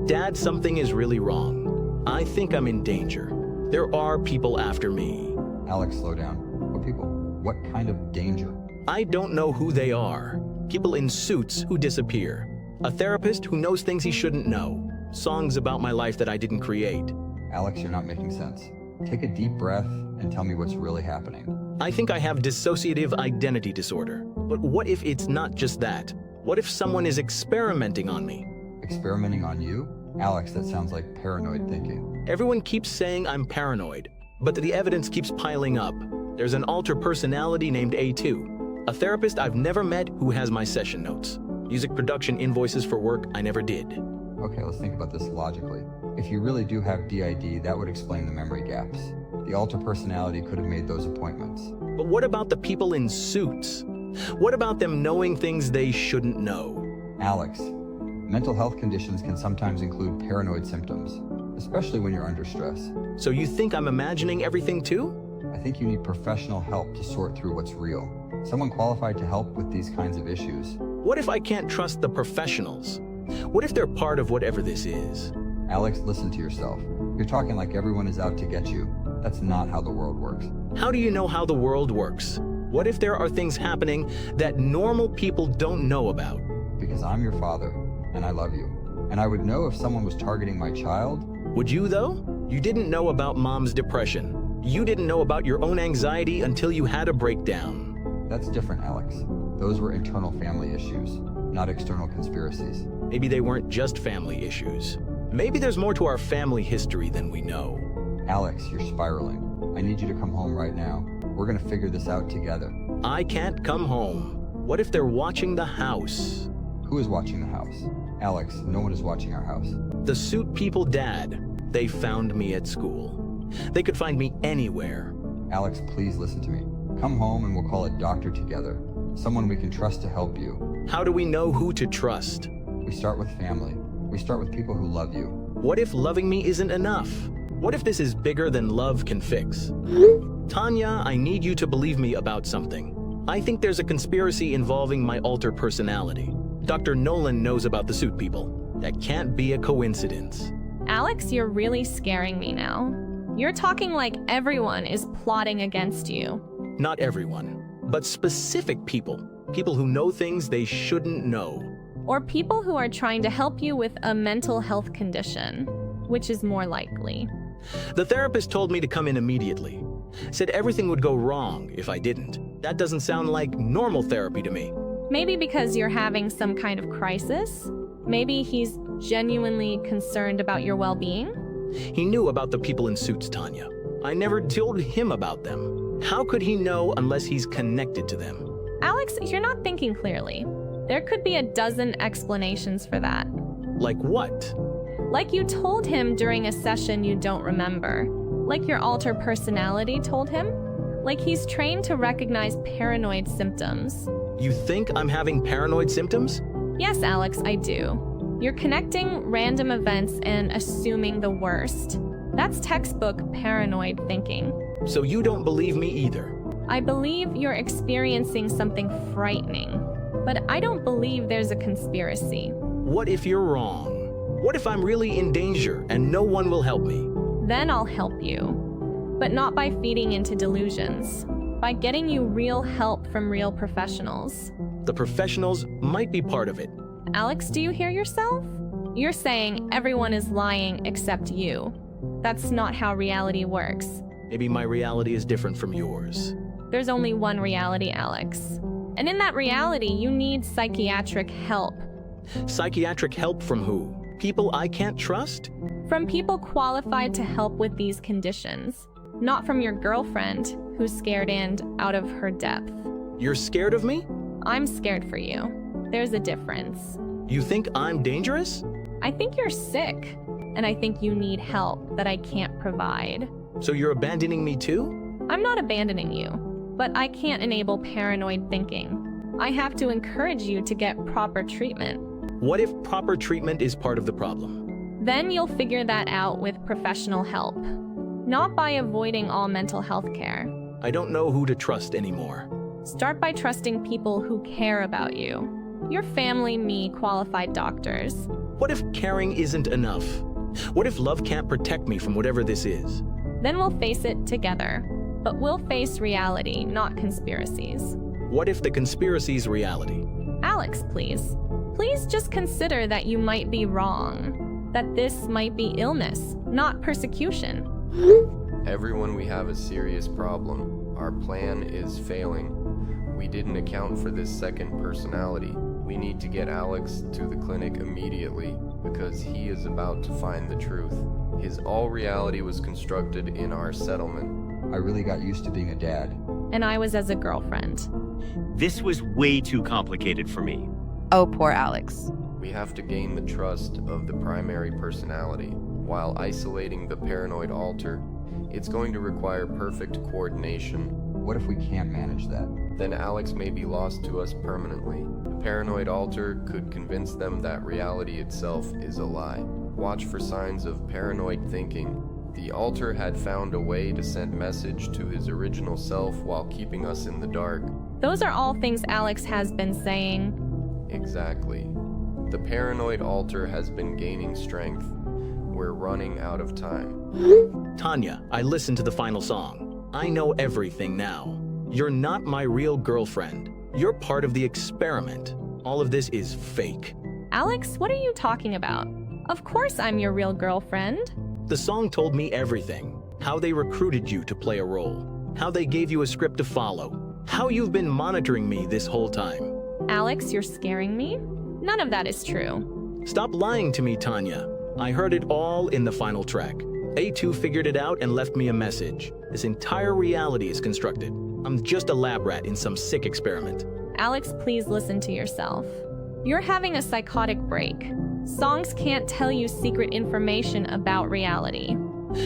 Dad, something is really wrong. I think I'm in danger. There are people after me. Alex, slow down. What people? What kind of danger? I don't know who they are. People in suits who disappear. A therapist who knows things he shouldn't know. Songs about my life that I didn't create. Alex, you're not making sense. Take a deep breath and tell me what's really happening. I think I have dissociative identity disorder. But what if it's not just that? What if someone is experimenting on me? Experimenting on you? Alex, that sounds like paranoid thinking. Everyone keeps saying I'm paranoid, but the evidence keeps piling up. There's an alter personality named A2. A therapist I've never met who has my session notes. Music production invoices for work I never did. Okay, let's think about this logically. If you really do have DID, that would explain the memory gaps. The alter personality could have made those appointments. But what about the people in suits? What about them knowing things they shouldn't know? Alex, mental health conditions can sometimes include paranoid symptoms, especially when you're under stress. So you think I'm imagining everything too? I think you need professional help to sort through what's real. Someone qualified to help with these kinds of issues. What if I can't trust the professionals? What if they're part of whatever this is? Alex, listen to yourself. You're talking like everyone is out to get you. That's not how the world works. How do you know how the world works? What if there are things happening that normal people don't know about? Because I'm your father, and I love you. And I would know if someone was targeting my child. Would you, though? You didn't know about Mom's depression. You didn't know about your own anxiety until you had a breakdown. That's different, Alex. Those were internal family issues, not external conspiracies. Maybe they weren't just family issues. Maybe there's more to our family history than we know. Alex, you're spiraling. I need you to come home right now. We're gonna figure this out together. I can't come home. What if they're watching the house? Who is watching the house? Alex, no one is watching our house. The suit people, Dad. They found me at school. They could find me anywhere. Alex, please listen to me. Come home and we'll call a doctor together. Someone we can trust to help you. How do we know who to trust? We start with family. We start with people who love you. What if loving me isn't enough? What if this is bigger than love can fix? Tanya, I need you to believe me about something. I think there's a conspiracy involving my alter personality. Dr. Nolan knows about the suit people. That can't be a coincidence. Alex, you're really scaring me now. You're talking like everyone is plotting against you. Not everyone, but specific people. People who know things they shouldn't know. Or people who are trying to help you with a mental health condition, which is more likely. The therapist told me to come in immediately. Said everything would go wrong if I didn't. That doesn't sound like normal therapy to me. Maybe because you're having some kind of crisis. Maybe he's genuinely concerned about your well-being. He knew about the people in suits, Tanya. I never told him about them. How could he know unless he's connected to them? Alex, you're not thinking clearly. There could be a dozen explanations for that. Like what? Like you told him during a session you don't remember. Like your alter personality told him. Like he's trained to recognize paranoid symptoms. You think I'm having paranoid symptoms? Yes, Alex, I do. You're connecting random events and assuming the worst. That's textbook paranoid thinking. So you don't believe me either? I believe you're experiencing something frightening, but I don't believe there's a conspiracy. What if you're wrong? What if I'm really in danger and no one will help me? Then I'll help you, but not by feeding into delusions, by getting you real help from real professionals. The professionals might be part of it. Alex, do you hear yourself? You're saying everyone is lying except you. That's not how reality works. Maybe my reality is different from yours. There's only one reality, Alex. And in that reality, you need psychiatric help. Psychiatric help from who? People I can't trust? From people qualified to help with these conditions. Not from your girlfriend, who's scared and out of her depth. You're scared of me? I'm scared for you. There's a difference. You think I'm dangerous? I think you're sick, and I think you need help that I can't provide. So you're abandoning me too? I'm not abandoning you, but I can't enable paranoid thinking. I have to encourage you to get proper treatment. What if proper treatment is part of the problem? Then you'll figure that out with professional help, not by avoiding all mental health care. I don't know who to trust anymore. Start by trusting people who care about you. Your family, me, qualified doctors. What if caring isn't enough? What if love can't protect me from whatever this is? Then we'll face it together. But we'll face reality, not conspiracies. What if the conspiracy's reality? Alex, please. Please just consider that you might be wrong. That this might be illness, not persecution. Everyone, we have a serious problem. Our plan is failing. We didn't account for this second personality. We need to get Alex to the clinic immediately because he is about to find the truth. His all reality was constructed in our settlement. I really got used to being a dad. And I was as a girlfriend. This was way too complicated for me. Oh, poor Alex. We have to gain the trust of the primary personality. While isolating the paranoid alter, it's going to require perfect coordination. What if we can't manage that? Then Alex may be lost to us permanently. The paranoid alter could convince them that reality itself is a lie. Watch for signs of paranoid thinking. The alter had found a way to send message to his original self while keeping us in the dark. Those are all things Alex has been saying. Exactly. The paranoid alter has been gaining strength. We're running out of time. Tanya, I listened to the final song. I know everything now. You're not my real girlfriend. You're part of the experiment. All of this is fake. Alex, what are you talking about? Of course I'm your real girlfriend. The song told me everything. How they recruited you to play a role. How they gave you a script to follow. How you've been monitoring me this whole time. Alex, you're scaring me? None of that is true. Stop lying to me, Tanya. I heard it all in the final track. A2 figured it out and left me a message. This entire reality is constructed. I'm just a lab rat in some sick experiment. Alex, please listen to yourself. You're having a psychotic break. Songs can't tell you secret information about reality.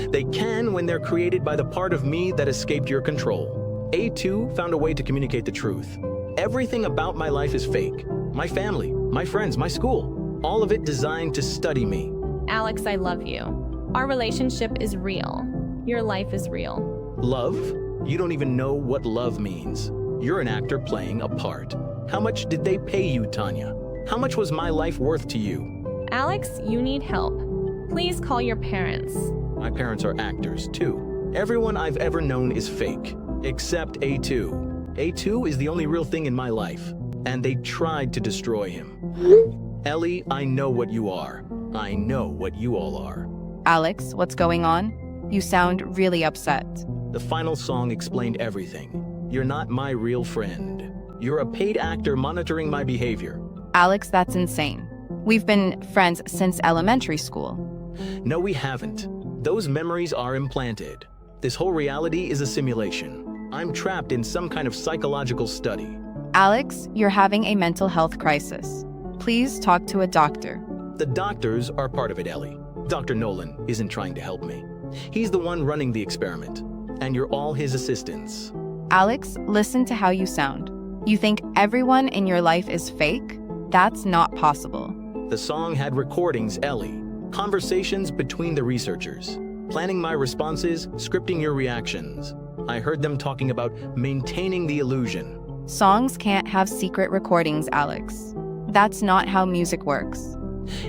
They can when they're created by the part of me that escaped your control. A2 found a way to communicate the truth. Everything about my life is fake. My family, my friends, my school. All of it designed to study me. Alex, I love you. Our relationship is real. Your life is real. Love? You don't even know what love means. You're an actor playing a part. How much did they pay you, Tanya? How much was my life worth to you? Alex, you need help. Please call your parents. My parents are actors, too. Everyone I've ever known is fake, except A2. A2 is the only real thing in my life, and they tried to destroy him. Ellie, I know what you are. I know what you all are. Alex, what's going on? You sound really upset. The final song explained everything. You're not my real friend. You're a paid actor monitoring my behavior. Alex, that's insane. We've been friends since elementary school. No, we haven't. Those memories are implanted. This whole reality is a simulation. I'm trapped in some kind of psychological study. Alex, you're having a mental health crisis. Please talk to a doctor. The doctors are part of it, Ellie. Dr. Nolan isn't trying to help me. He's the one running the experiment, and you're all his assistants. Alex, listen to how you sound. You think everyone in your life is fake? That's not possible. The song had recordings, Ellie. Conversations between the researchers. Planning my responses, scripting your reactions. I heard them talking about maintaining the illusion. Songs can't have secret recordings, Alex. That's not how music works.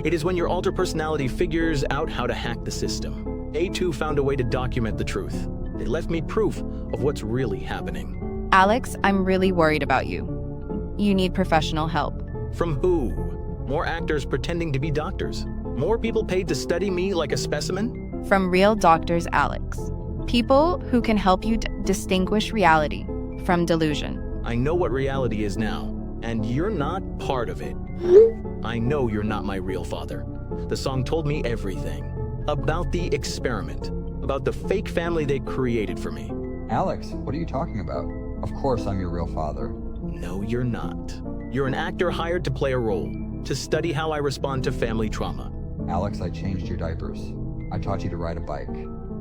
It is when your alter personality figures out how to hack the system. A2 found a way to document the truth. They left me proof of what's really happening. Alex, I'm really worried about you. You need professional help. From who? More actors pretending to be doctors? More people paid to study me like a specimen? From real doctors, Alex. People who can help you distinguish reality from delusion. I know what reality is now, and you're not part of it. I know you're not my real father. The song told me everything. About the experiment. About the fake family they created for me. Alex, what are you talking about? Of course I'm your real father. No, you're not. You're an actor hired to play a role, to study how I respond to family trauma. Alex, I changed your diapers. I taught you to ride a bike.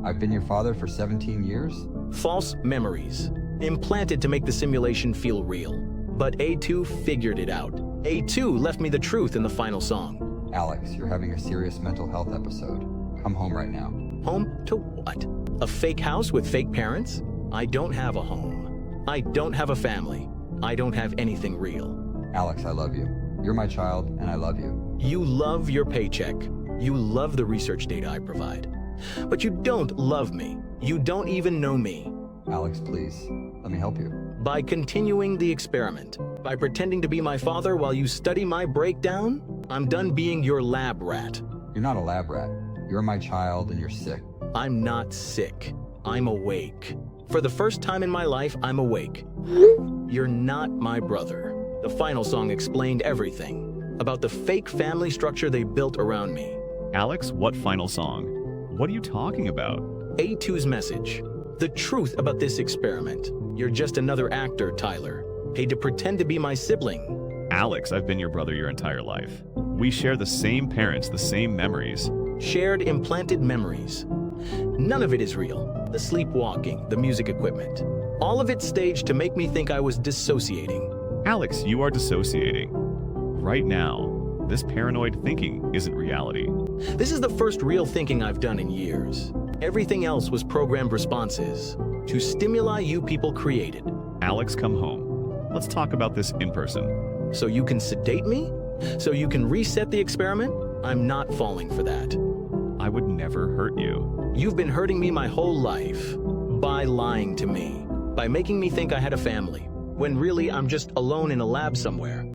I've been your father for 17 years. False memories. Implanted to make the simulation feel real. But A2 figured it out. A2 left me the truth in the final song. Alex, you're having a serious mental health episode. Come home right now. Home to what? A fake house with fake parents? I don't have a home. I don't have a family. I don't have anything real. Alex, I love you. You're my child, and I love you. You love your paycheck. You love the research data I provide. But you don't love me. You don't even know me. Alex, please, let me help you. By continuing the experiment, by pretending to be my father while you study my breakdown, I'm done being your lab rat. You're not a lab rat. You're my child, and you're sick. I'm not sick. I'm awake. For the first time in my life, I'm awake. You're not my brother. The final song explained everything about the fake family structure they built around me. Alex, what final song? What are you talking about? A2's message. The truth about this experiment. You're just another actor, Tyler. paid to pretend to be my sibling. Alex, I've been your brother your entire life. We share the same parents, the same memories. Shared implanted memories. None of it is real. The sleepwalking, the music equipment. All of it staged to make me think I was dissociating. Alex, you are dissociating. Right now, this paranoid thinking isn't reality. This is the first real thinking I've done in years. Everything else was programmed responses to stimuli you people created. Alex, come home. Let's talk about this in person. So you can sedate me? So you can reset the experiment? I'm not falling for that. I would never hurt you. You've been hurting me my whole life by lying to me, by making me think I had a family, when really I'm just alone in a lab somewhere.